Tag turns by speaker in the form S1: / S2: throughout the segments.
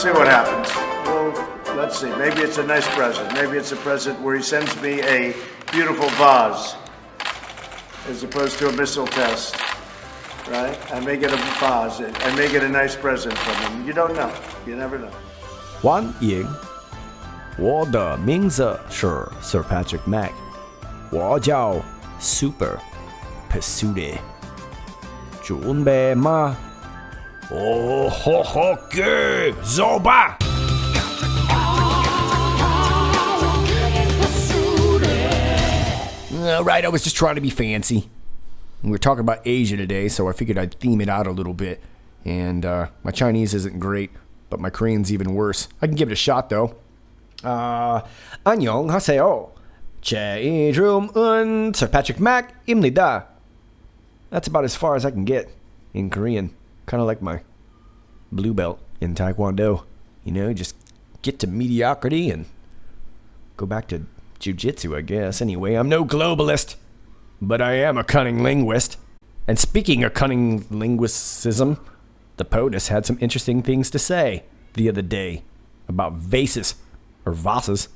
S1: see what happens. Well, let's see. Maybe it's a nice present. Maybe it's a present where he sends me a beautiful vase as opposed to a missile test, right? I may get a vase. I may get a nice present from him. You don't know. You never know.
S2: 欢迎，我的名字是 Sir Patrick Mac， 我叫 Super Pursuit， 准备吗？哦吼吼，Go， 走吧！ Right, I was just trying to be fancy. We were talking about Asia today, so I figured I'd theme it out a little bit. And my Chinese isn't great, but my Korean's even worse. I can give it a shot, though. 안녕하세요. 제 이름은 Sir Patrick Mac입니다. That's about as far as I can get in Korean. Kind of like my blue belt in Taekwondo. You know, just get to mediocrity and go back to jiu-jitsu, I guess. Anyway, I'm no globalist, but I am a cunning linguist. And speaking of cunning linguisticism, the POTUS had some interesting things to say the other day about vases, or vases,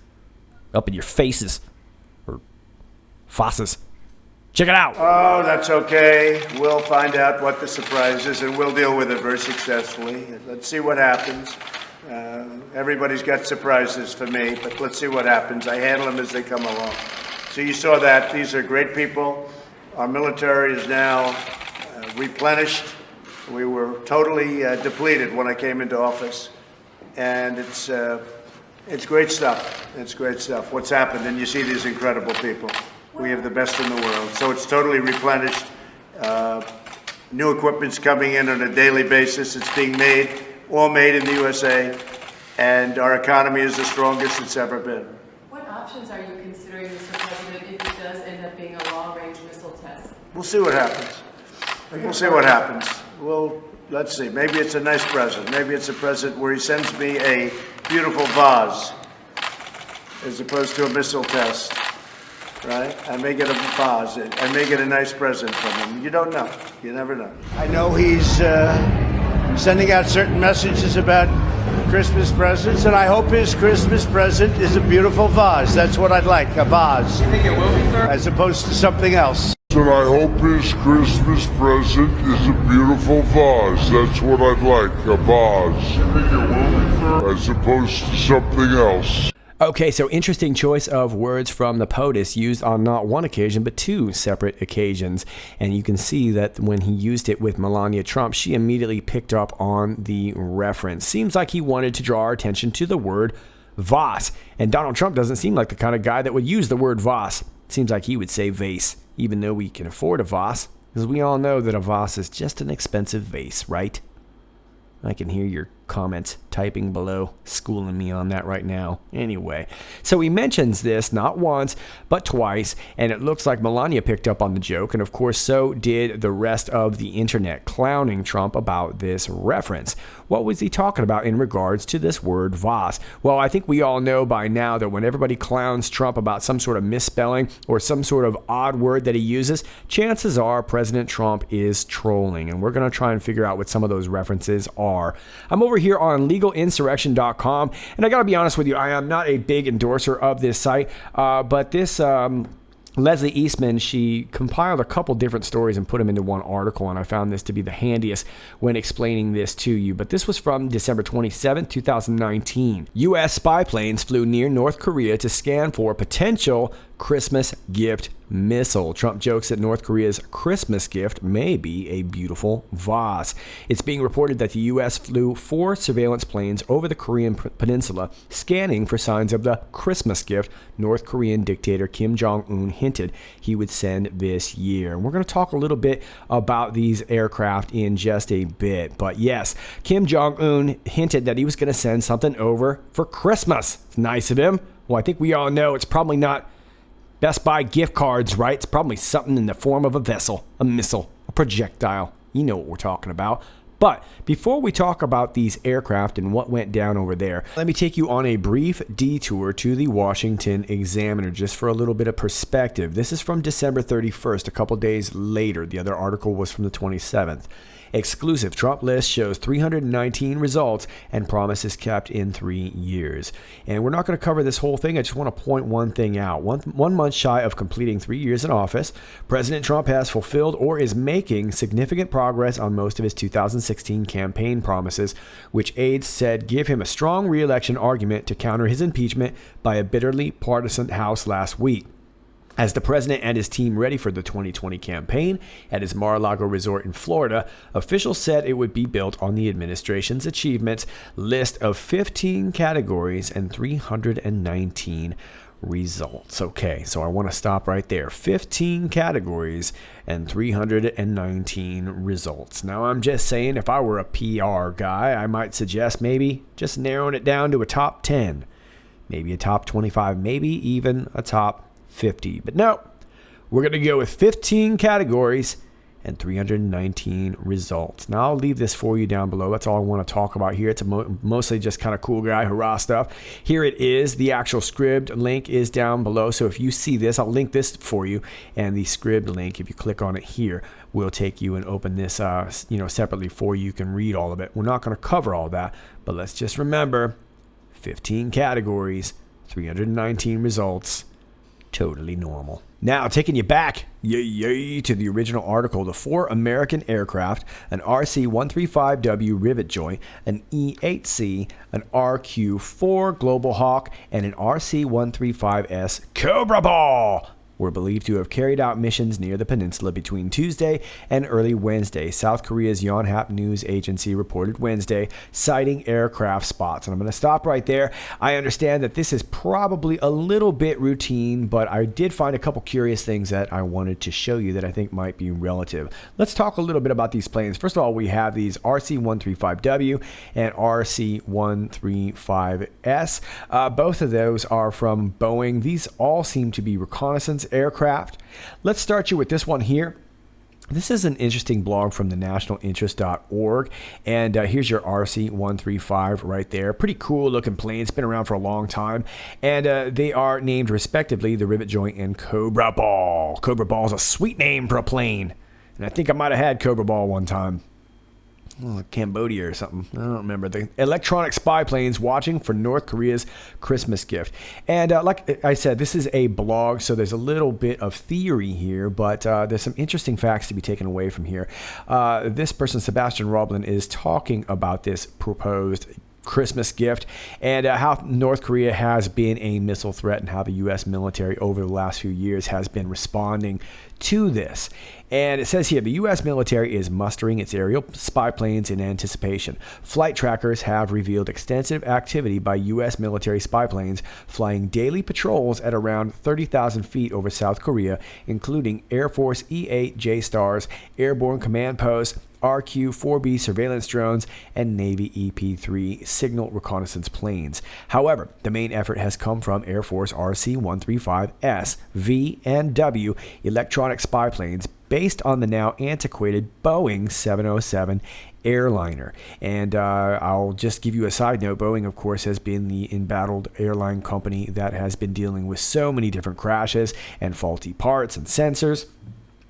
S2: up in your faces, or faces. Check it out.
S1: Oh, that's okay. We'll find out what the surprise is, and we'll deal with it very successfully. Let's see what happens. Everybody's got surprises for me, but let's see what happens. I handle them as they come along. So you saw that. These are great people. Our military is now replenished. We were totally depleted when I came into office, and it's great stuff. It's great stuff. What's happened, and you see these incredible people. We have the best in the world, so it's totally replenished. New equipment's coming in on a daily basis. It's being made, all made in the USA, and our economy is the strongest it's ever been.
S3: What options are you considering, Mr. President, if it does end up being a long-range missile test?
S1: We'll see what happens. We'll see what happens. Well, let's see. Maybe it's a nice present. Maybe it's a present where he sends me a beautiful vase as opposed to a missile test, right? I may get a vase. I may get a nice present from him. You don't know. You never know. I know he's sending out certain messages about Christmas presents, and I hope his Christmas present is a beautiful vase. That's what I'd like, a vase.
S4: You think it will be, sir?
S1: As opposed to something else.
S5: And I hope his Christmas present is a beautiful vase. That's what I'd like, a vase. You think it will be, sir? As opposed to something else.
S2: Okay, so interesting choice of words from the POTUS used on not one occasion, but two separate occasions. And you can see that when he used it with Melania Trump, she immediately picked up on the reference. Seems like he wanted to draw our attention to the word vase. And Donald Trump doesn't seem like the kind of guy that would use the word vase. Seems like he would say vase, even though we can afford a vase, because we all know that a vase is just an expensive vase, right? I can hear your comments typing below, schooling me on that right now. Anyway, so he mentions this not once, but twice, and it looks like Melania picked up on the joke, and of course so did the rest of the internet, clowning Trump about this reference. What was he talking about in regards to this word vase? Well, I think we all know by now that when everybody clowns Trump about some sort of misspelling or some sort of odd word that he uses, chances are President Trump is trolling, and we're going to try and figure out what some of those references are. I'm over here on legalinsurrection.com, and I gotta be honest with you, I am not a big endorser of this site, but this Leslie Eastman, she compiled a couple different stories and put them into one article, and I found this to be the handiest when explaining this to you. But this was from December 27, 2019. U.S. spy planes flew near North Korea to scan for potential Christmas gift missile. Trump jokes that North Korea's Christmas gift may be a beautiful vase. It's being reported that the U.S. flew 4 surveillance planes over the Korean peninsula, scanning for signs of the Christmas gift North Korean dictator Kim Jong-un hinted he would send this year. And we're going to talk a little bit about these aircraft in just a bit. But yes, Kim Jong-un hinted that he was going to send something over for Christmas. It's nice of him. Well, I think we all know it's probably not Best Buy gift cards, right? It's probably something in the form of a vessel, a missile, a projectile. You know what we're talking about. But before we talk about these aircraft and what went down over there, let me take you on a brief detour to the Washington Examiner just for a little bit of perspective. This is from December 31st, a couple days later. The other article was from the 27th. Exclusive Trump list shows 319 results and promises kept in 3 years. And we're not going to cover this whole thing. I just want to point one thing out. One month shy of completing 3 years in office, President Trump has fulfilled or is making significant progress on most of his 2016 campaign promises, which aides said give him a strong re-election argument to counter his impeachment by a bitterly partisan House last week. As the president and his team ready for the 2020 campaign at his Mar-a-Lago resort in Florida, officials said it would be built on the administration's achievements list of 15 categories and 319 results. Okay, so I want to stop right there. 15 categories and 319 results. Now, I'm just saying, if I were a PR guy, I might suggest maybe just narrowing it down to a top 10, maybe a top 25, maybe even a top 50. But no, we're going to go with 15 categories and 319 results. Now, I'll leave this for you down below. That's all I want to talk about here. It's mostly just kind of cool guy hurrah stuff. Here it is. The actual Scribd link is down below. So if you see this, I'll link this for you. And the Scribd link, if you click on it here, will take you and open this separately for you. You can read all of it. We're not going to cover all that, but let's just remember 15 categories, 319 results. Totally normal. Now, taking you back to the original article, the 4 American aircraft, an RC-135W rivet joint, an E-8C, an RQ-4 Global Hawk, and an RC-135S Cobra Ball were believed to have carried out missions near the peninsula between Tuesday and early Wednesday. South Korea's Yonhap News Agency reported Wednesday, citing aircraft spots. And I'm going to stop right there. I understand that this is probably a little bit routine, but I did find a couple curious things that I wanted to show you that I think might be relative. Let's talk a little bit about these planes. First of all, we have these RC-135W and RC-135S. Both of those are from Boeing. These all seem to be reconnaissance aircraft. Let's start you with this one here. This is an interesting blog from the nationalinterest.org, and here's your RC-135 right there. Pretty cool looking plane. It's been around for a long time, and they are named respectively the Rivet Joint and Cobra Ball. Cobra Ball is a sweet name for a plane, and I think I might have had Cobra Ball one time. Cambodia or something. I don't remember. The electronic spy planes watching for North Korea's Christmas gift. And like I said, this is a blog, so there's a little bit of theory here, but there's some interesting facts to be taken away from here. This person, Sebastian Roblin, is talking about this proposed Christmas gift and how North Korea has been a missile threat and how the U.S. military over the last few years has been responding to this. And it says here, the U.S. military is mustering its aerial spy planes in anticipation. Flight trackers have revealed extensive activity by U.S. military spy planes flying daily patrols at around 30,000 feet over South Korea, including Air Force E-8 J-Stars, airborne command posts, RQ-4B surveillance drones, and Navy EP-3 signal reconnaissance planes. However, the main effort has come from Air Force RC-135S, V, and W electronic spy planes based on the now antiquated Boeing 707 airliner. And I'll just give you a side note. Boeing, of course, has been the embattled airline company that has been dealing with so many different crashes and faulty parts and sensors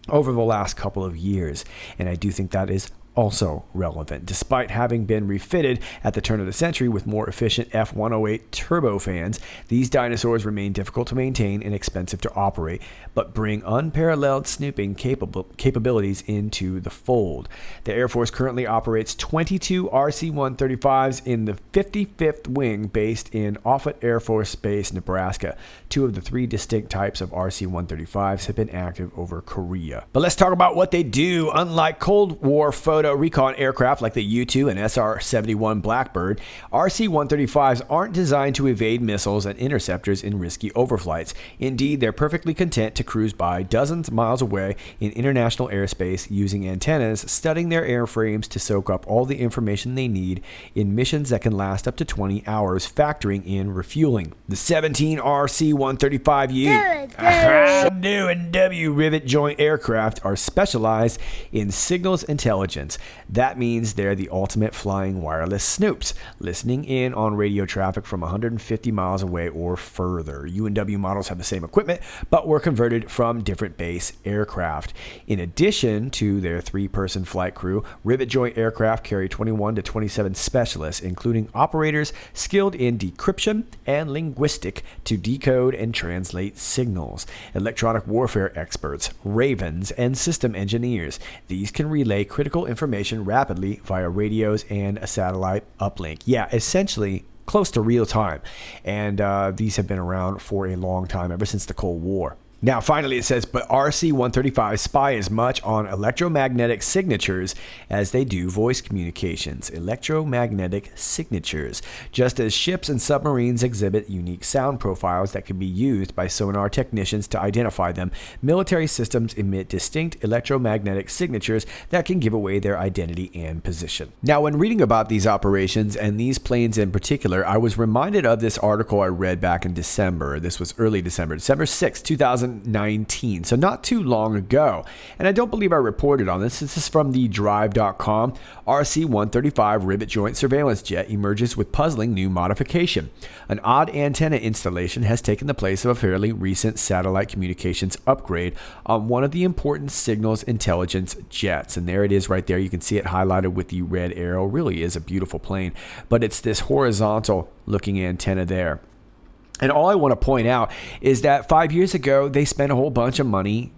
S2: over the last couple of years. And I do think that is also relevant. Despite having been refitted at the turn of the century with more efficient F-108 turbofans, these dinosaurs remain difficult to maintain and expensive to operate, but bring unparalleled snooping capabilities into the fold. The Air Force currently operates 22 RC-135s in the 55th Wing based in Offutt Air Force Base, Nebraska. 2 of the 3 distinct types of RC-135s have been active over Korea. But let's talk about what they do. Unlike Cold War photo recon aircraft like the U-2 and SR-71 Blackbird, RC-135s aren't designed to evade missiles and interceptors in risky overflights. Indeed, they're perfectly content to cruise by dozens of miles away in international airspace using antennas studding their airframes to soak up all the information they need in missions that can last up to 20 hours, factoring in refueling. The 17 RC-135U and W rivet joint aircraft are specialized in signals intelligence, intelligence. That means they're the ultimate flying wireless snoops, listening in on radio traffic from 150 miles away or further. UNW models have the same equipment, but were converted from different base aircraft. In addition to their 3-person flight crew, rivet joint aircraft carry 21 to 27 specialists, including operators skilled in decryption and linguistic to decode and translate signals, electronic warfare experts, ravens, and system engineers. These can relay critical information rapidly via radios and a satellite uplink. Yeah, essentially close to real time. And these have been around for a long time, ever since the Cold War. Now, finally, it says, but RC-135 spy as much on electromagnetic signatures as they do voice communications. Electromagnetic signatures. Just as ships and submarines exhibit unique sound profiles that can be used by sonar technicians to identify them, military systems emit distinct electromagnetic signatures that can give away their identity and position. Now, when reading about these operations and these planes in particular, I was reminded of this article I read back in December. This was early December 6, 2019, so not too long ago. And I don't believe I reported on this. This is from the drive.com. RC-135 rivet joint surveillance jet emerges with puzzling new modification. An odd antenna installation has taken the place of a fairly recent satellite communications upgrade on one of the important signals intelligence jets. And there it is right there. You can see it highlighted with the red arrow. Really is a beautiful plane, but it's this horizontal looking antenna there. And all I want to point out is that 5 years ago, they spent a whole bunch of money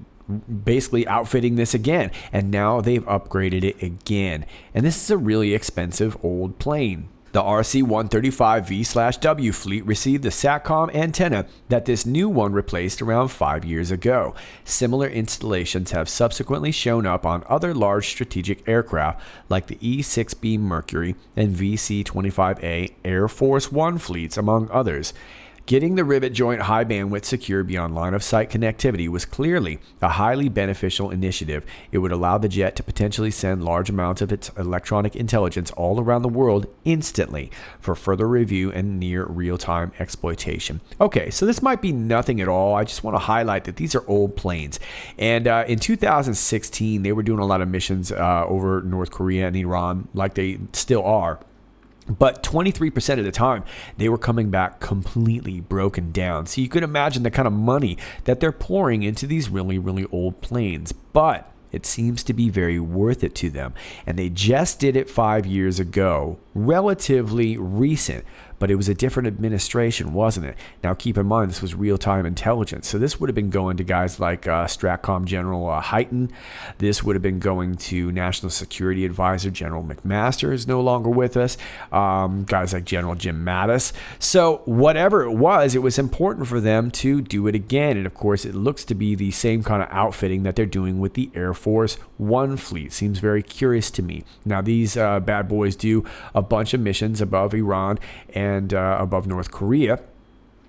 S2: basically outfitting this again. And now they've upgraded it again. And this is a really expensive old plane. The RC-135V/W fleet received the SATCOM antenna that this new one replaced around 5 years ago. Similar installations have subsequently shown up on other large strategic aircraft like the E-6B Mercury and VC-25A Air Force One fleets, among others. Getting the rivet joint high bandwidth secure beyond line of sight connectivity was clearly a highly beneficial initiative. It would allow the jet to potentially send large amounts of its electronic intelligence all around the world instantly for further review and near real-time exploitation. Okay, so this might be nothing at all. I just want to highlight that these are old planes. And in 2016, they were doing a lot of missions over North Korea and Iran, like they still are. But 23% of the time, they were coming back completely broken down. So you can imagine the kind of money that they're pouring into these really, really old planes. But it seems to be very worth it to them. And they just did it 5 years ago, relatively recent. But it was a different administration, wasn't it? Now, keep in mind, this was real-time intelligence. So this would have been going to guys like Stratcom General Hyten. This would have been going to National Security Advisor General McMaster, is no longer with us. Guys like General Jim Mattis. So whatever it was important for them to do it again. And, of course, it looks to be the same kind of outfitting that they're doing with the Air Force One fleet. Seems very curious to me. Now, these bad boys do a bunch of missions above Iran and above North Korea.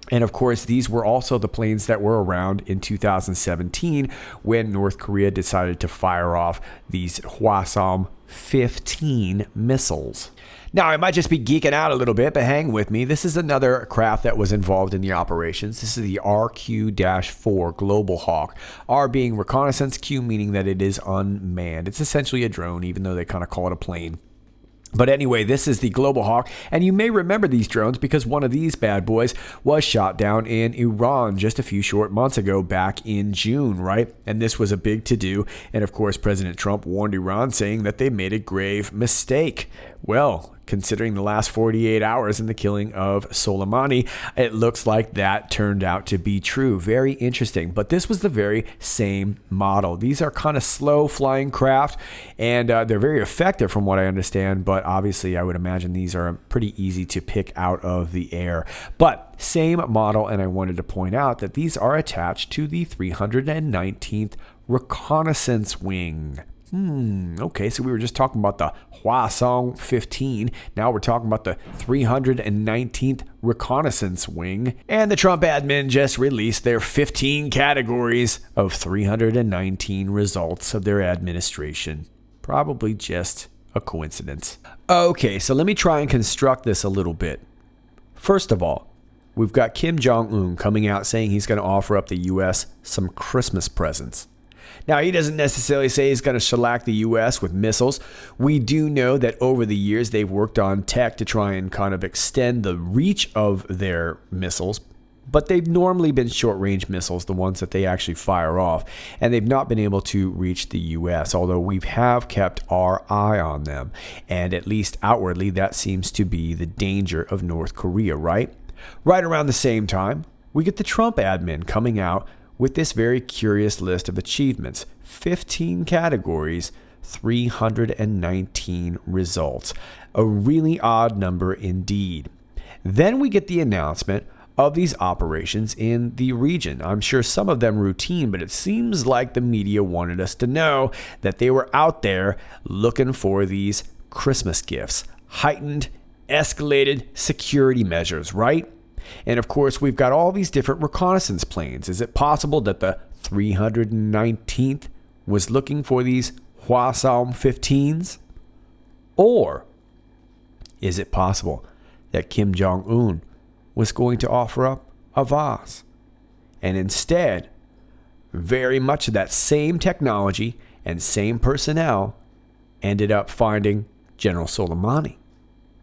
S2: And of course, these were also the planes that were around in 2017 when North Korea decided to fire off these Hwasong 15 missiles. Now, I might just be geeking out a little bit, but hang with me. This is another craft that was involved in the operations. This is the RQ-4 Global Hawk. R being reconnaissance, Q meaning that it is unmanned. It's essentially a drone, even though they kind of call it a plane. But anyway, this is the Global Hawk, and you may remember these drones because one of these bad boys was shot down in Iran just a few short months ago back in June, right? And this was a big to-do, and of course President Trump warned Iran saying that they made a grave mistake. Well, considering the last 48 hours and the killing of Soleimani, it looks like that turned out to be true. Very interesting. But this was the very same model. These are kind of slow flying craft, and they're very effective from what I understand. But obviously, I would imagine these are pretty easy to pick out of the air. But same model, and I wanted to point out that these are attached to the 319th Reconnaissance Wing. Okay, so we were just talking about the Hwasong 15. Now we're talking about the 319th Reconnaissance Wing. And the Trump admin just released their 15 categories of 319 results of their administration. Probably just a coincidence. Okay, so let me try and construct this a little bit. First of all, we've got Kim Jong-un coming out saying he's going to offer up the U.S. some Christmas presents. Now, he doesn't necessarily say he's going to shellac the U.S. with missiles. We do know that over the years they've worked on tech to try and kind of extend the reach of their missiles, but they've normally been short-range missiles, the ones that they actually fire off, and they've not been able to reach the U.S., although we have kept our eye on them, and at least outwardly that seems to be the danger of North Korea, right? Right around the same time, we get the Trump admin coming out with this very curious list of achievements, 15 categories, 319 results. A really odd number indeed. Then we get the announcement of these operations in the region. I'm sure some of them routine, but it seems like the media wanted us to know that they were out there looking for these Christmas gifts, heightened, escalated security measures, right? And of course, we've got all these different reconnaissance planes. Is it possible that the 319th was looking for these Hwasong 15s? Or is it possible that Kim Jong-un was going to offer up a vase? And instead, very much of that same technology and same personnel ended up finding General Soleimani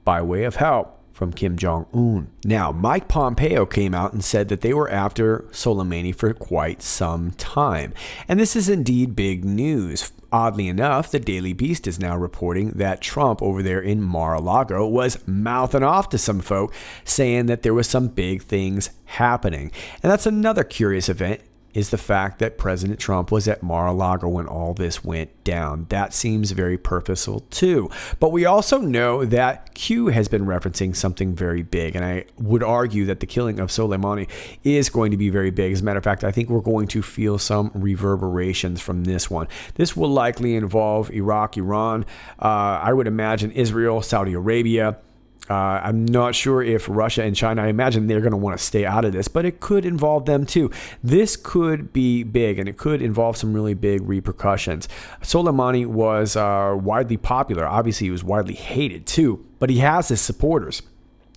S2: by way of help from Kim Jong-un. Now, Mike Pompeo came out and said that they were after Soleimani for quite some time. And this is indeed big news. Oddly enough, the Daily Beast is now reporting that Trump over there in Mar-a-Lago was mouthing off to some folk saying that there was some big things happening. And that's another curious event, is the fact that President Trump was at Mar-a-Lago when all this went down. That seems very purposeful too. But we also know that Q has been referencing something very big, and I would argue that the killing of Soleimani is going to be very big. As a matter of fact, I think we're going to feel some reverberations from this one. This will likely involve Iraq, Iran, I would imagine Israel, Saudi Arabia. I'm not sure if Russia and China, I imagine they're going to want to stay out of this, but it could involve them too. This could be big, and it could involve some really big repercussions. Soleimani was widely popular. Obviously, he was widely hated too, but he has his supporters.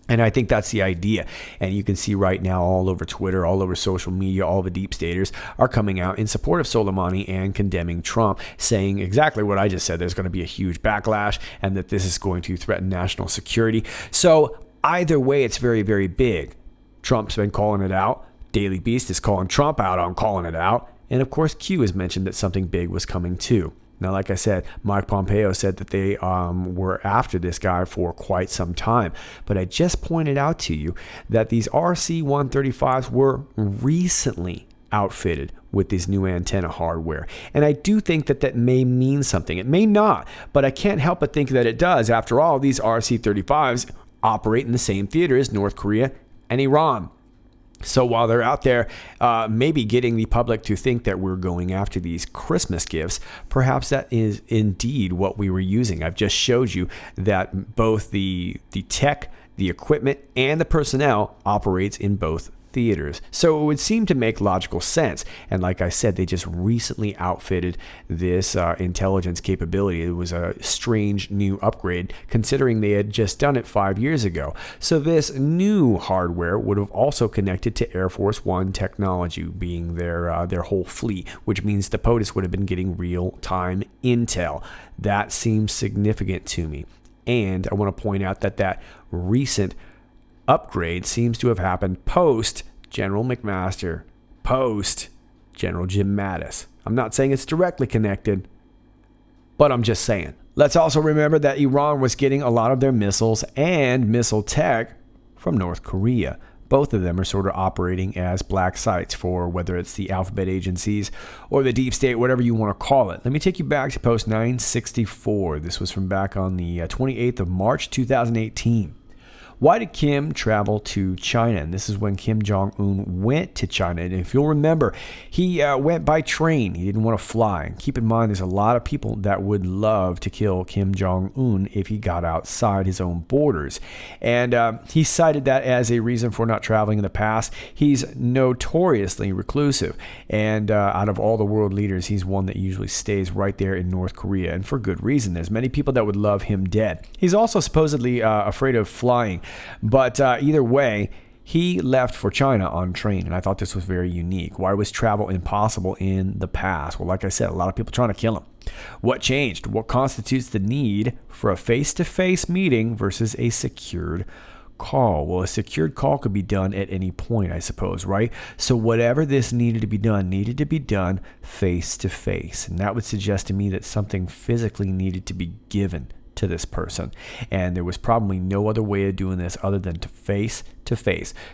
S2: And I think that's the idea. And you can see right now all over Twitter, all over social media, all the deep staters are coming out in support of Soleimani and condemning Trump, saying exactly what I just said. There's going to be a huge backlash and that this is going to threaten national security. So either way, it's very, very big. Trump's been calling it out. Daily Beast is calling Trump out on calling it out. And of course, Q has mentioned that something big was coming too. Now, like I said, Mike Pompeo said that they were after this guy for quite some time. But I just pointed out to you that these RC-135s were recently outfitted with this new antenna hardware. And I do think that that may mean something. It may not, but I can't help but think that it does. After all, these RC-35s operate in the same theater as North Korea and Iran. So while they're out there maybe getting the public to think that we're going after these Christmas gifts, perhaps that is indeed what we were using. I've just showed you that both the tech, the equipment, and the personnel operates in both theaters. So it would seem to make logical sense. And like I said, they just recently outfitted this intelligence capability. It was a strange new upgrade considering they had just done it 5 years ago. So this new hardware would have also connected to Air Force One technology, being their whole fleet, which means the POTUS would have been getting real-time intel. That seems significant to me. And I want to point out that that recent upgrade seems to have happened post General McMaster, post General Jim Mattis. I'm not saying it's directly connected, but I'm just saying. Let's also remember that Iran was getting a lot of their missiles and missile tech from North Korea. Both of them are sort of operating as black sites for whether it's the alphabet agencies or the deep state, whatever you want to call it. Let me take you back to post 964. This was from back on the 28th of March, 2018. Why did Kim travel to China? And this is when Kim Jong-un went to China. And if you'll remember, he went by train. He didn't want to fly. And keep in mind, there's a lot of people that would love to kill Kim Jong-un if he got outside his own borders. And he cited that as a reason for not traveling in the past. He's notoriously reclusive. And out of all the world leaders, he's one that usually stays right there in North Korea. And for good reason. There's many people that would love him dead. He's also supposedly afraid of flying. But either way, He left for China on train, and I thought this was very unique. Why was travel impossible in the past? Well, like I said, a lot of people trying to kill him. What changed? What constitutes the need for a face-to-face meeting versus a secured call? Well, a secured call could be done at any point, I suppose, right? So whatever this needed to be done face-to-face. And that would suggest to me that something physically needed to be given to this person, and there was probably no other way of doing this other than to face.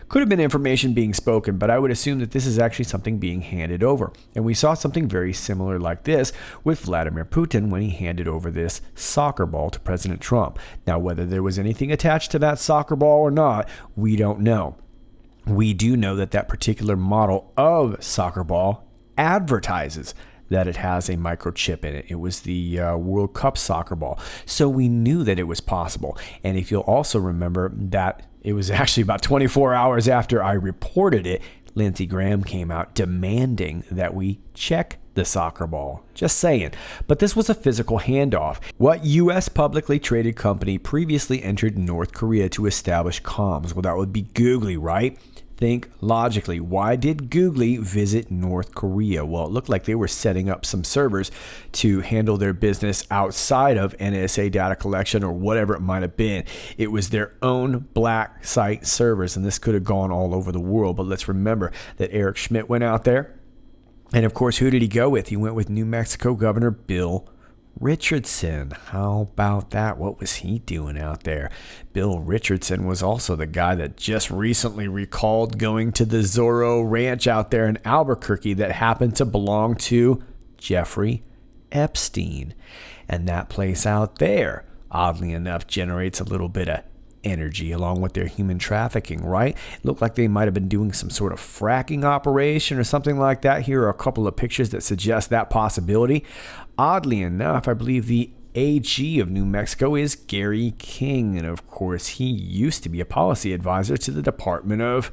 S2: Could have been information being spoken, but I would assume that this is actually something being handed over. And we saw something very similar like this with Vladimir Putin when he handed over this soccer ball to President Trump. Now, whether there was anything attached to that soccer ball or not, we don't know. We do know that that particular model of soccer ball advertises that it has a microchip in it. It was the World Cup soccer ball. So we knew that it was possible. And if you'll also remember that it was actually about 24 hours after I reported it, Lindsey Graham came out demanding that we check the soccer ball. Just saying. But this was a physical handoff. What U.S. publicly traded company previously entered North Korea to establish comms? Well, that would be Googly, right? Think logically. Why did Googly visit North Korea? Well, it looked like they were setting up some servers to handle their business outside of NSA data collection or whatever it might have been. It was their own black site servers, and this could have gone all over the world. But let's remember that Eric Schmidt went out there. And of course, who did he go with? He went with New Mexico Governor Bill Richardson. How about that? What was he doing out there? Bill Richardson was also the guy that just recently recalled going to the Zorro Ranch out there in Albuquerque that happened to belong to Jeffrey Epstein. And that place out there, oddly enough, generates a little bit of energy along with their human trafficking, right? It looked like they might have been doing some sort of fracking operation or something like that. Here are a couple of pictures that suggest that possibility. Oddly enough, I believe the AG of New Mexico is Gary King, and of course he used to be a policy advisor to the Department of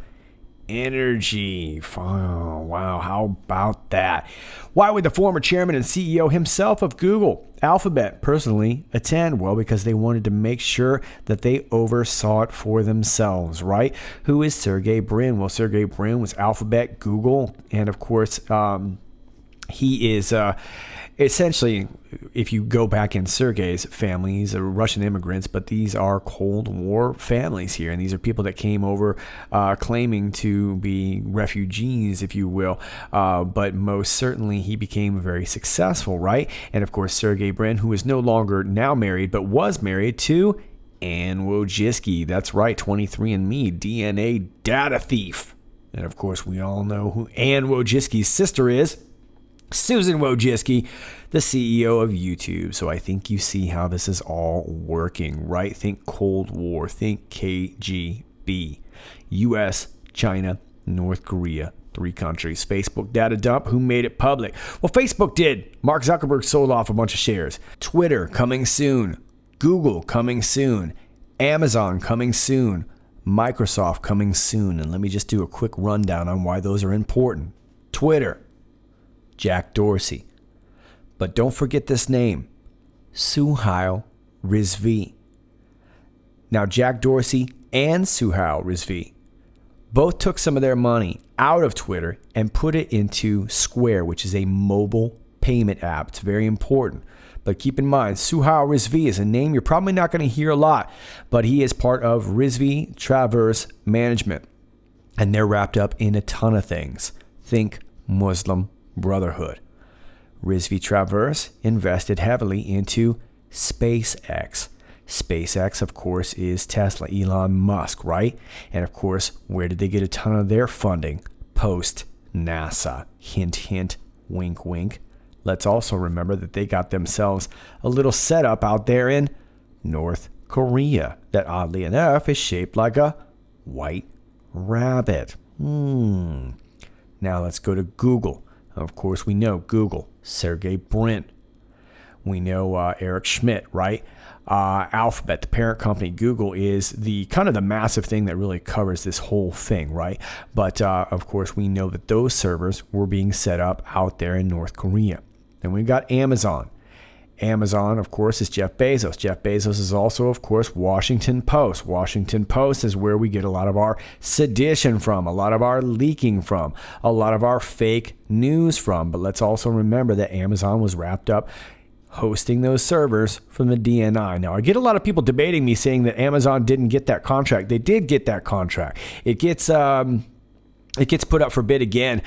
S2: Energy. Oh, wow, how about that? Why would the former chairman and CEO himself of Google, Alphabet, personally attend? Well, because they wanted to make sure that they oversaw it for themselves, right? Who is Sergey Brin? Well, Sergey Brin was Alphabet, Google, and of course, he is essentially, if you go back in Sergey's family, these are Russian immigrants, but these are Cold War families here. And these are people that came over claiming to be refugees, if you will. But most certainly he became very successful, right? And of course, Sergey Brin, who is no longer now married, but was married to Ann Wojcicki. That's right, 23andMe, DNA data thief. And of course, we all know who Ann Wojcicki's sister is. Susan Wojcicki, the CEO of YouTube. So I think you see how this is all working, right? Think Cold War, think KGB, US, China, North Korea, 3 countries. Facebook data dump, who made it public? Well, Facebook did. Mark Zuckerberg sold off a bunch of shares. Twitter coming soon. Google coming soon. Amazon coming soon. Microsoft coming soon. And let me just do a quick rundown on why those are important. Twitter, Jack Dorsey. But don't forget this name, Suhail Rizvi. Now, Jack Dorsey and Suhail Rizvi both took some of their money out of Twitter and put it into Square, which is a mobile payment app. It's very important. But keep in mind, Suhail Rizvi is a name you're probably not going to hear a lot, but he is part of Rizvi Traverse Management. And they're wrapped up in a ton of things. Think Muslim Brotherhood. Rizvi Traverse invested heavily into SpaceX. SpaceX, of course, is Tesla, Elon Musk, right? And of course, where did they get a ton of their funding? Post NASA. Hint, hint, wink, wink. Let's also remember that they got themselves a little setup out there in North Korea that, oddly enough, is shaped like a white rabbit. Now let's go to Google. Of course, we know Google, Sergey Brin. We know Eric Schmidt, right? Alphabet, the parent company, Google, is the kind of the massive thing that really covers this whole thing, right? But of course, we know that those servers were being set up out there in North Korea. Then we've got Amazon. Amazon, of course, is Jeff Bezos. Jeff Bezos is also, of course, Washington Post. Washington Post is where we get a lot of our sedition from, a lot of our leaking from, a lot of our fake news from. But let's also remember that Amazon was wrapped up hosting those servers from the DNI. Now, I get a lot of people debating me saying that Amazon didn't get that contract. They did get that contract. It gets put up for bid again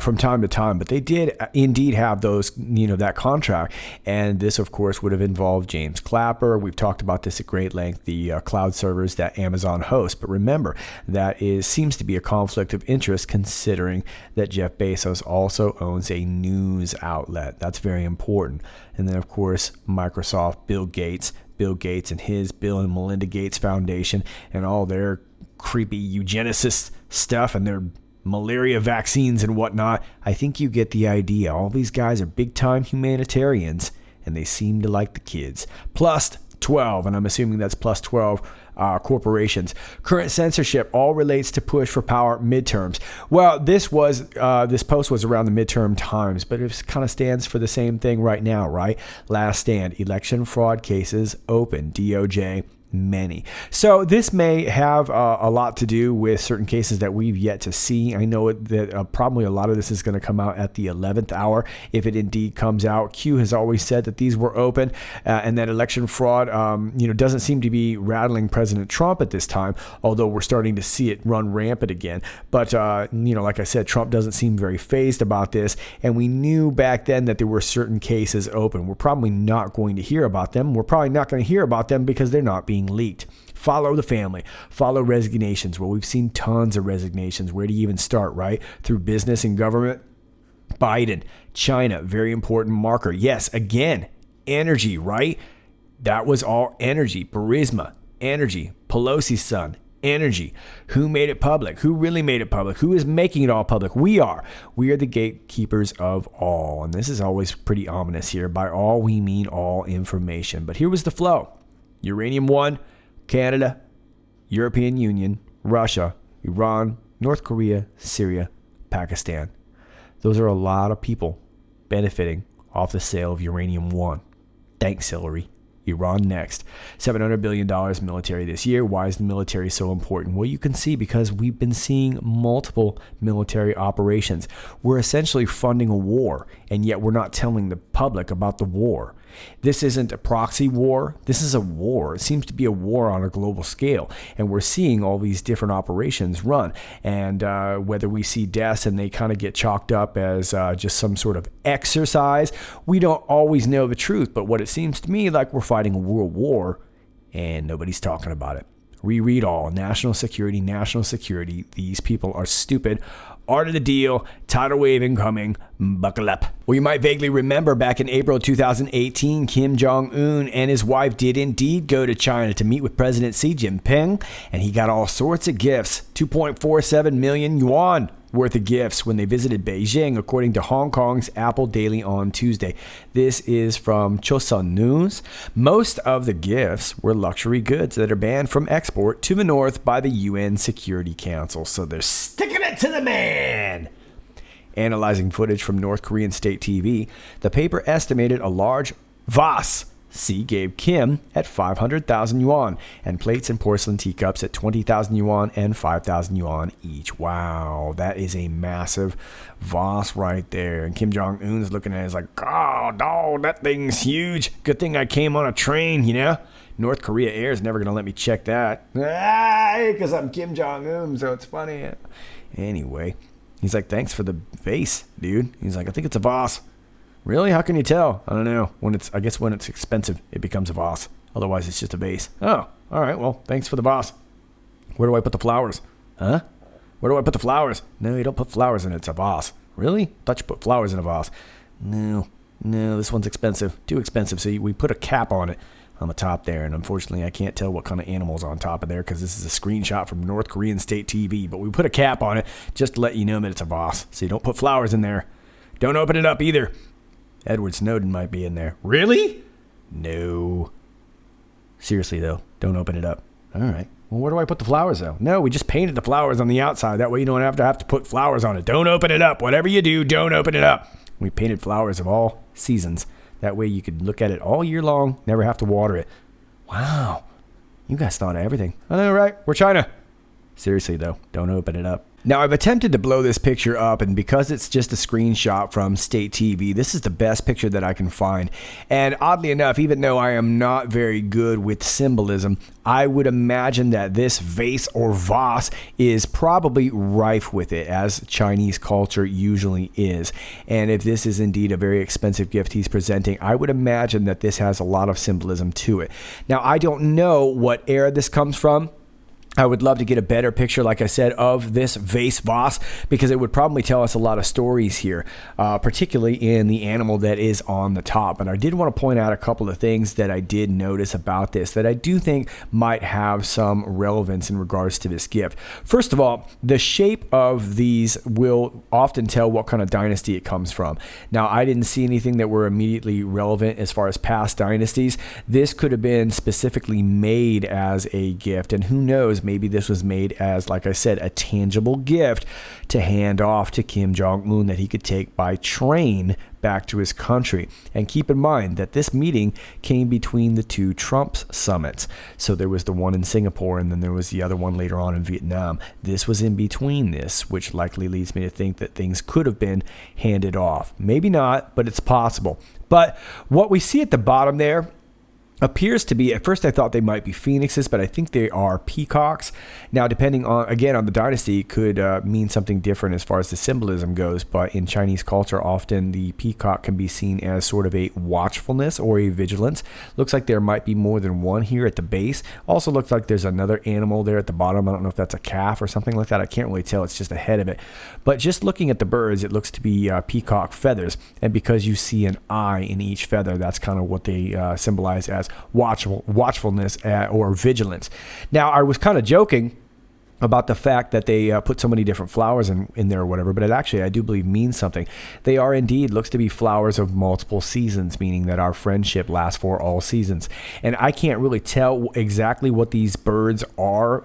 S2: from time to time, but they did indeed have those, that contract. And this, of course, would have involved James Clapper. We've talked about this at great length, the cloud servers that Amazon hosts. But remember, that seems to be a conflict of interest considering that Jeff Bezos also owns a news outlet. That's very important. And then, of course, Microsoft, Bill Gates and his Bill and Melinda Gates Foundation and all their creepy eugenicist stuff and their malaria vaccines and whatnot. I think you get the idea. All these guys are big-time humanitarians, and they seem to like the kids. Plus 12, and I'm assuming that's plus 12 corporations. Current censorship all relates to push for power midterms. Well, this post was around the midterm times, but it kind of stands for the same thing right now, right? Last stand, election fraud cases open, DOJ. Many. So this may have a lot to do with certain cases that we've yet to see. I know that probably a lot of this is going to come out at the 11th hour if it indeed comes out. Q has always said that these were open and that election fraud, doesn't seem to be rattling President Trump at this time, although we're starting to see it run rampant again. But, like I said, Trump doesn't seem very fazed about this. And we knew back then that there were certain cases open. We're probably not going to hear about them. We're probably not going to hear about them because they're not being leaked. Follow the family. Follow resignations. Well, we've seen tons of resignations. Where do you even start, right? Through business and government. Biden, China, very important marker. Yes, again, energy, right? That was all energy. Burisma, energy. Pelosi's son, energy. Who made it public? Who really made it public? Who is making it all public? We are. We are the gatekeepers of all. And this is always pretty ominous here. By all, we mean all information. But here was the flow. Uranium 1, Canada, European Union, Russia, Iran, North Korea, Syria, Pakistan. Those are a lot of people benefiting off the sale of Uranium 1. Thanks, Hillary. Iran next. $700 billion military this year. Why is the military so important? Well, you can see because we've been seeing multiple military operations. We're essentially funding a war, and yet we're not telling the public about the war. This isn't a proxy war. This is a war. It seems to be a war on a global scale. And we're seeing all these different operations run. And whether we see deaths and they kind of get chalked up as just some sort of exercise, we don't always know the truth. But what it seems to me like we're fighting a world war and nobody's talking about it. Reread all. National security, national security. These people are stupid. Art of the deal, tidal wave incoming, buckle up. Well, you might vaguely remember back in April 2018, Kim Jong-un and his wife did indeed go to China to meet with President Xi Jinping, and he got all sorts of gifts, 2.47 million yuan worth of gifts when they visited Beijing, according to Hong Kong's Apple Daily on Tuesday. This is from Chosun News. Most of the gifts were luxury goods that are banned from export to the north by the UN Security Council. So they're sticking it to the man. Analyzing footage from North Korean state TV, the paper estimated a large vase Xi gave Kim at 500,000 yuan and plates and porcelain teacups at 20,000 yuan and 5,000 yuan each. Wow, that is a massive vase right there. And Kim Jong-un's looking at it, like, oh, dog, that thing's huge. Good thing I came on a train, North Korea Air is never going to let me check that. Because I'm Kim Jong-un, so it's funny. Anyway, he's like, thanks for the vase, dude. He's like, I think it's a vase. Really? How can you tell? I don't know. I guess when it's expensive, it becomes a vase. Otherwise, it's just a vase. Oh, all right. Well, thanks for the vase. Where do I put the flowers? Huh? Where do I put the flowers? No, you don't put flowers in it. It's a vase. Really? Thought you put flowers in a vase. No, this one's expensive. Too expensive. So we put a cap on it on the top there. And unfortunately, I can't tell what kind of animal's on top of there because this is a screenshot from North Korean state TV. But we put a cap on it just to let you know that it's a vase. So you don't put flowers in there. Don't open it up either. Edward Snowden might be in there. Really? No. Seriously, though, don't open it up. All right. Well, where do I put the flowers, though? No, we just painted the flowers on the outside. That way you don't have to put flowers on it. Don't open it up. Whatever you do, don't open it up. We painted flowers of all seasons That way you could look at it all year long, never have to water it. Wow. You guys thought of everything. I know, right? We're China. Seriously, though, don't open it up. Now, I've attempted to blow this picture up, and because it's just a screenshot from State TV, this is the best picture that I can find. And oddly enough, even though I am not very good with symbolism, I would imagine that this vase or vase is probably rife with it, as Chinese culture usually is. And if this is indeed a very expensive gift he's presenting, I would imagine that this has a lot of symbolism to it. Now, I don't know what era this comes from. I would love to get a better picture, like I said, of this vase, because it would probably tell us a lot of stories here, particularly in the animal that is on the top. And I did want to point out a couple of things that I did notice about this that I do think might have some relevance in regards to this gift. First of all, the shape of these will often tell what kind of dynasty it comes from. Now, I didn't see anything that were immediately relevant as far as past dynasties. This could have been specifically made as a gift, and who knows, maybe this was made as, like I said, a tangible gift to hand off to Kim Jong-un that he could take by train back to his country. And keep in mind that this meeting came between the two Trump summits. So there was the one in Singapore, and then there was the other one later on in Vietnam. This was in between this, which likely leads me to think that things could have been handed off. Maybe not, but it's possible. But what we see at the bottom there appears to be, at first I thought they might be phoenixes, but I think they are peacocks. Now, depending on, again, on the dynasty, it could mean something different as far as the symbolism goes, but in Chinese culture, often the peacock can be seen as sort of a watchfulness or a vigilance. Looks like there might be more than one here at the base. Also looks like there's another animal there at the bottom. I don't know if that's a calf or something like that. I can't really tell. It's just ahead of it. But just looking at the birds, it looks to be peacock feathers. And because you see an eye in each feather, that's kind of what they symbolize as watchfulness or vigilance. Now, I was kind of joking about the fact that they put so many different flowers in there or whatever, but it actually, I do believe, means something. They are indeed, looks to be flowers of multiple seasons, meaning that our friendship lasts for all seasons. And I can't really tell exactly what these birds are.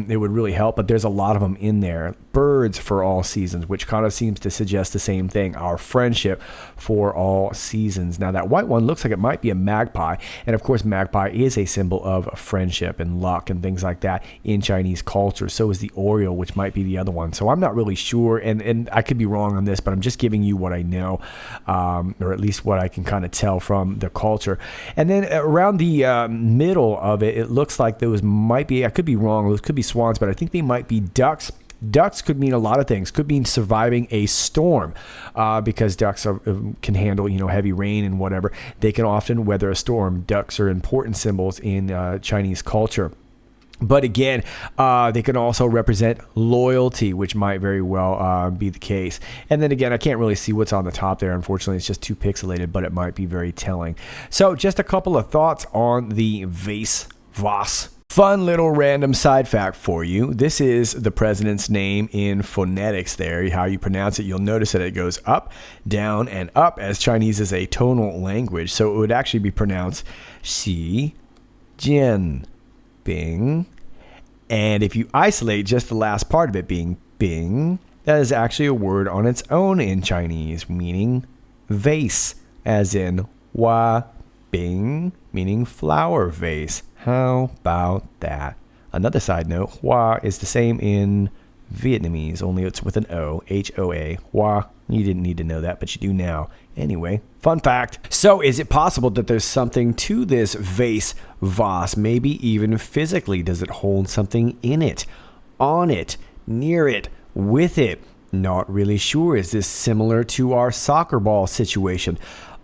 S2: It would really help, but there's a lot of them in there. Birds for all seasons, which kind of seems to suggest the same thing, our friendship for all seasons. Now, that white one looks like it might be a magpie, and of course, magpie is a symbol of friendship and luck and things like that in Chinese culture. So is the Oriole, which might be the other one. So I'm not really sure, and I could be wrong on this, but I'm just giving you what I know, or at least what I can kind of tell from the culture. And then around the middle of it, it looks like those might be, I could be wrong, those could be swans, but I think they might be ducks. Ducks could mean a lot of things. Could mean surviving a storm, because ducks can handle, heavy rain and whatever. They can often weather a storm. Ducks are important symbols in Chinese culture. But again, they can also represent loyalty, which might very well be the case. And then again, I can't really see what's on the top there. Unfortunately, it's just too pixelated, but it might be very telling. So just a couple of thoughts on the vase. Fun little random side fact for you. This is the president's name in phonetics there. How you pronounce it, you'll notice that it goes up, down, and up, as Chinese is a tonal language. So it would actually be pronounced Xi Jian Bing. And if you isolate just the last part of it being Bing, that is actually a word on its own in Chinese, meaning vase, as in Hua Bing, meaning flower vase. How about that? Another side note, Hua is the same in Vietnamese, only it's with an O, H-O-A, Hua. You didn't need to know that, but you do now. Anyway, fun fact. So is it possible that there's something to this vase, maybe even physically? Does it hold something in it, on it, near it, with it? Not really sure. Is this similar to our soccer ball situation?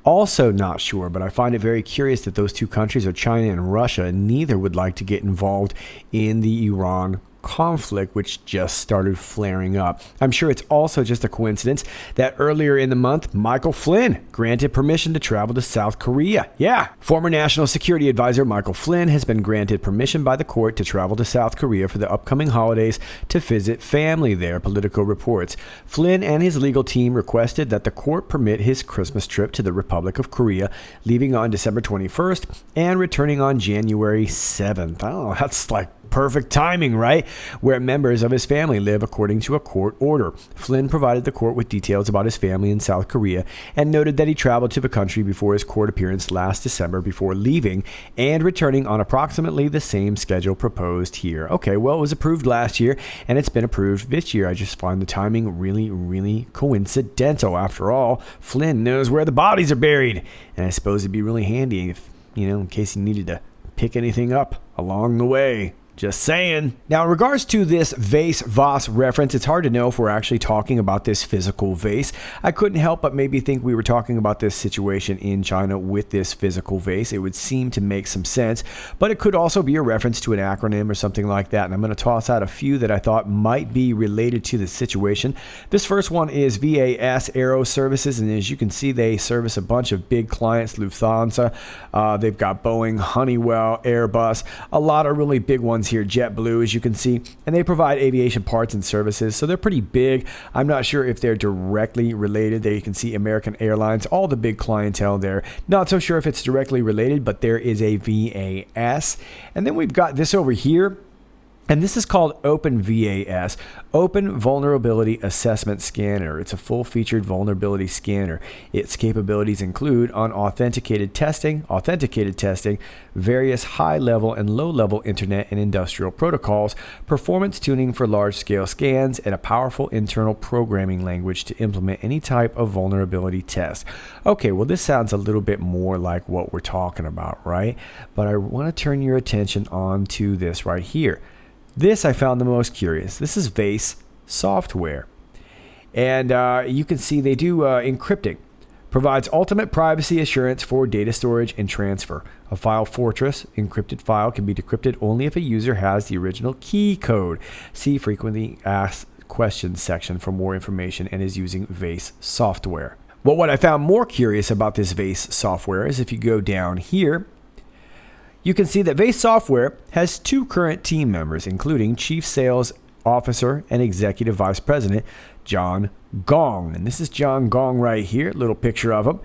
S2: Also not sure, but I find it very curious that those two countries are China and Russia, and neither would like to get involved in the Iran conflict, which just started flaring up. I'm sure it's also just a coincidence that earlier in the month, Michael Flynn granted permission to travel to South Korea. Yeah, former National Security Advisor Michael Flynn has been granted permission by the court to travel to South Korea for the upcoming holidays to visit family there, Politico reports. Flynn and his legal team requested that the court permit his Christmas trip to the Republic of Korea, leaving on December 21st and returning on January 7th. Oh, that's like perfect timing, right? Where members of his family live according to a court order. Flynn provided the court with details about his family in South Korea and noted that he traveled to the country before his court appearance last December before leaving and returning on approximately the same schedule proposed here. Okay, well, it was approved last year and it's been approved this year. I just find the timing really, really coincidental. After all, Flynn knows where the bodies are buried, and I suppose it'd be really handy if, in case he needed to pick anything up along the way. Just saying. Now, in regards to this Vase2Vase reference, it's hard to know if we're actually talking about this physical vase. I couldn't help but maybe think we were talking about this situation in China with this physical vase. It would seem to make some sense, but it could also be a reference to an acronym or something like that. And I'm going to toss out a few that I thought might be related to the situation. This first one is VAS Aero Services, and as you can see, they service a bunch of big clients, Lufthansa. They've got Boeing, Honeywell, Airbus, a lot of really big ones here, JetBlue, as you can see, and they provide aviation parts and services, so they're pretty big. I'm not sure if they're directly related. There you can see American Airlines, all the big clientele there. Not so sure if it's directly related, but there is a VAS. And then we've got this over here, and this is called OpenVAS, Open Vulnerability Assessment Scanner. It's a full-featured vulnerability scanner. Its capabilities include authenticated testing, various high-level and low-level internet and industrial protocols, performance tuning for large-scale scans, and a powerful internal programming language to implement any type of vulnerability test. Okay, well, this sounds a little bit more like what we're talking about, right? But I want to turn your attention on to this right here. This I found the most curious. This is Vase software. And you can see they do encrypting. Provides ultimate privacy assurance for data storage and transfer. A file fortress encrypted file can be decrypted only if a user has the original key code. See frequently asked questions section for more information and is using Vase software. Well, what I found more curious about this Vase software is if you go down here, you can see that Vase Software has 2 current team members, including Chief Sales Officer and Executive Vice President John Gong. And this is John Gong right here, little picture of him.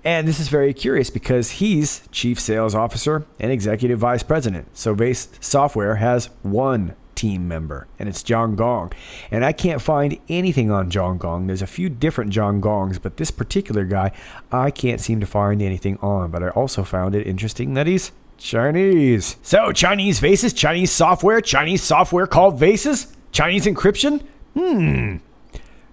S2: And this is very curious because he's Chief Sales Officer and Executive Vice President. So Vase Software has 1 team member, and it's John Gong. And I can't find anything on John Gong. There's a few different John Gongs, but this particular guy, I can't seem to find anything on. But I also found it interesting that he's Chinese. So Chinese vases, Chinese software called vases, Chinese encryption?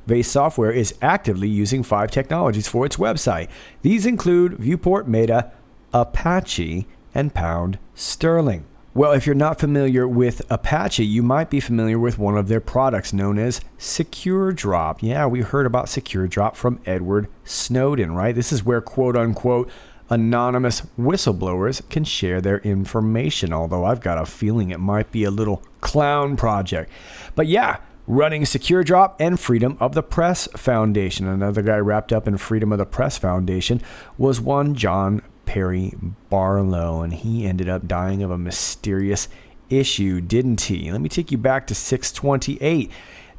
S2: Vase Software is actively using 5 technologies for its website. These include Viewport Meta, Apache, and Pound Sterling. Well, if you're not familiar with Apache, you might be familiar with one of their products known as Secure Drop. Yeah, we heard about Secure Drop from Edward Snowden, right? This is where, quote unquote, anonymous whistleblowers can share their information, although I've got a feeling it might be a little clown project. But yeah, running Secure Drop and Freedom of the Press Foundation. Another guy wrapped up in Freedom of the Press Foundation was one John Perry Barlow, and he ended up dying of a mysterious issue, didn't he? Let me take you back to 6/28.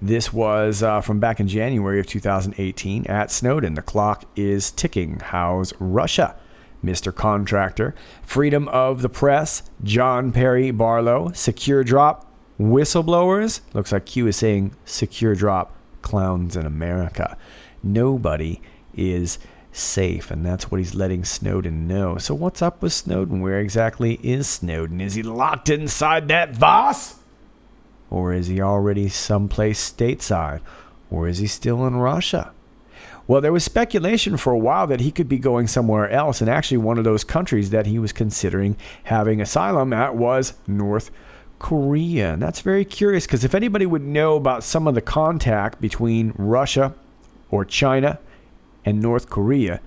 S2: This was from back in January of 2018 at Snowden. The clock is ticking. How's Russia? Mr. Contractor, Freedom of the Press, John Perry Barlow, Secure Drop, whistleblowers. Looks like Q is saying Secure Drop, clowns in America. Nobody is safe, and that's what he's letting Snowden know. So what's up with Snowden? Where exactly is Snowden? Is he locked inside that Vase? Or is he already someplace stateside? Or is he still in Russia? Well, there was speculation for a while that he could be going somewhere else, and actually one of those countries that he was considering having asylum at was North Korea. And that's very curious, because if anybody would know about some of the contact between Russia or China and North Korea,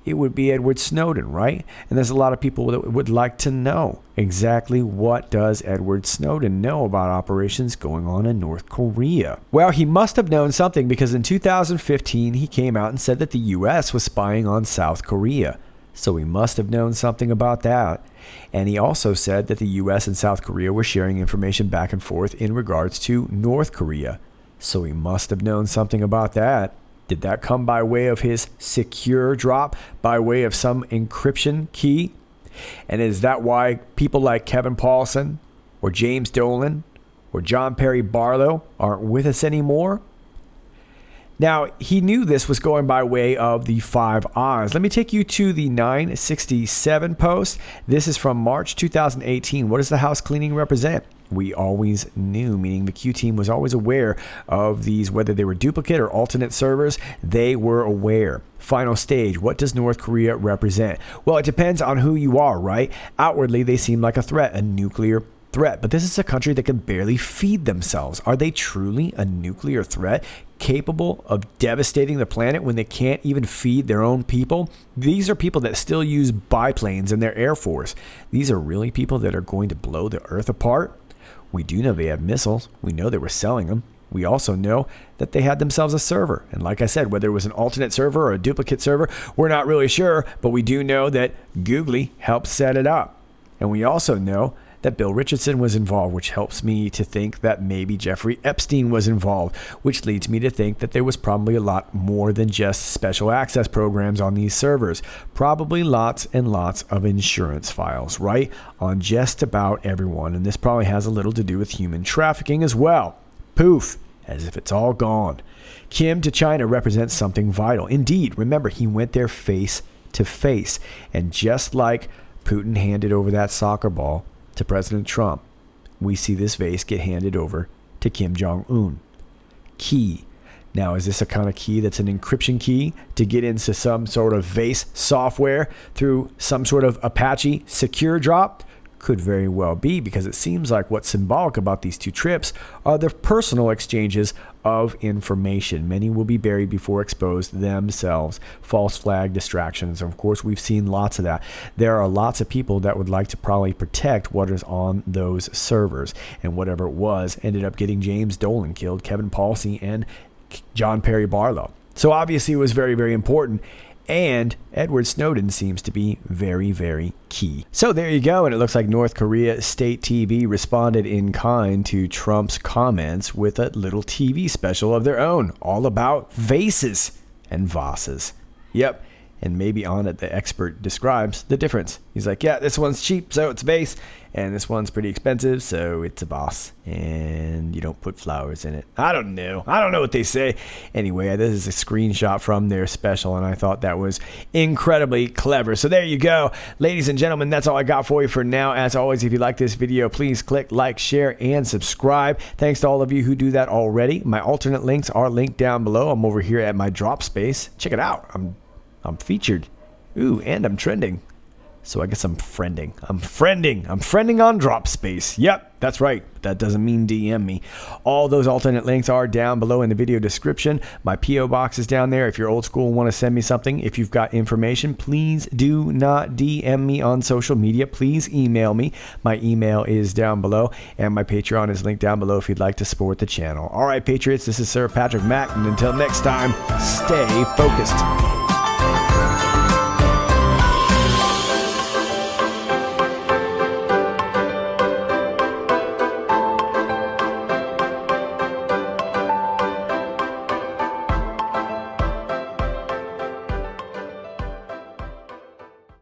S2: it would be Edward Snowden, right? And there's a lot of people that would like to know exactly what does Edward Snowden know about operations going on in North Korea. Well, he must have known something, because in 2015 he came out and said that the US was spying on South Korea. So he must have known something about that. And he also said that the US and South Korea were sharing information back and forth in regards to North Korea. So he must have known something about that. Did that come by way of his Secure Drop, by way of some encryption key? And is that why people like Kevin Paulson or James Dolan or John Perry Barlow aren't with us anymore? Now, he knew this was going by way of the 5 Eyes. Let me take you to the 967 post. This is from March 2018. What does the house cleaning represent? We always knew, meaning the Q team was always aware of these, whether they were duplicate or alternate servers, they were aware. Final stage, what does North Korea represent? Well, it depends on who you are, right? Outwardly, they seem like a threat, a nuclear threat, but this is a country that can barely feed themselves. Are they truly a nuclear threat, capable of devastating the planet when they can't even feed their own people? These are people that still use biplanes in their air force. These are really people that are going to blow the earth apart? We do know they have missiles. We know they were selling them. We also know that they had themselves a server. And like I said, whether it was an alternate server or a duplicate server, we're not really sure, but we do know that Googly helped set it up. And we also know that Bill Richardson was involved, which helps me to think that maybe Jeffrey Epstein was involved, which leads me to think that there was probably a lot more than just special access programs on these servers. Probably lots and lots of insurance files, right? On just about everyone. And this probably has a little to do with human trafficking as well. Poof, as if it's all gone. Kim to China represents something vital. Indeed, remember, he went there face to face. And just like Putin handed over that soccer ball to President Trump, we see this vase get handed over to Kim Jong-un. Key. Now, is this a kind of key that's an encryption key to get into some sort of vase software through some sort of Apache secure drop? Could very well be, because it seems like what's symbolic about these two trips are the personal exchanges of information. Many will be buried before exposed themselves. False flag distractions. Of course, we've seen lots of that. There are lots of people that would like to probably protect what is on those servers. And whatever it was ended up getting James Dolan killed, Kevin Palsy, and John Perry Barlow. So obviously it was very, very important. And Edward Snowden seems to be very, very key. So there you go. And it looks like North Korea State TV responded in kind to Trump's comments with a little TV special of their own, all about vases and vases. Yep. And maybe on it, the expert describes the difference. He's like, yeah, this one's cheap, so it's a vase. And this one's pretty expensive, so it's a vase. And you don't put flowers in it. I don't know. I don't know what they say. Anyway, this is a screenshot from their special, and I thought that was incredibly clever. So there you go. Ladies and gentlemen, that's all I got for you for now. As always, if you like this video, please click like, share, and subscribe. Thanks to all of you who do that already. My alternate links are linked down below. I'm over here at my DropSpace. Check it out. I'm featured. Ooh, and I'm trending. So I guess I'm friending. I'm friending on DropSpace. Yep, that's right. That doesn't mean DM me. All those alternate links are down below in the video description. My P.O. box is down there. If you're old school and want to send me something, if you've got information, please do not DM me on social media. Please email me. My email is down below, and my Patreon is linked down below if you'd like to support the channel. All right, Patriots, this is Sir Patrick Mack, and until next time, stay focused.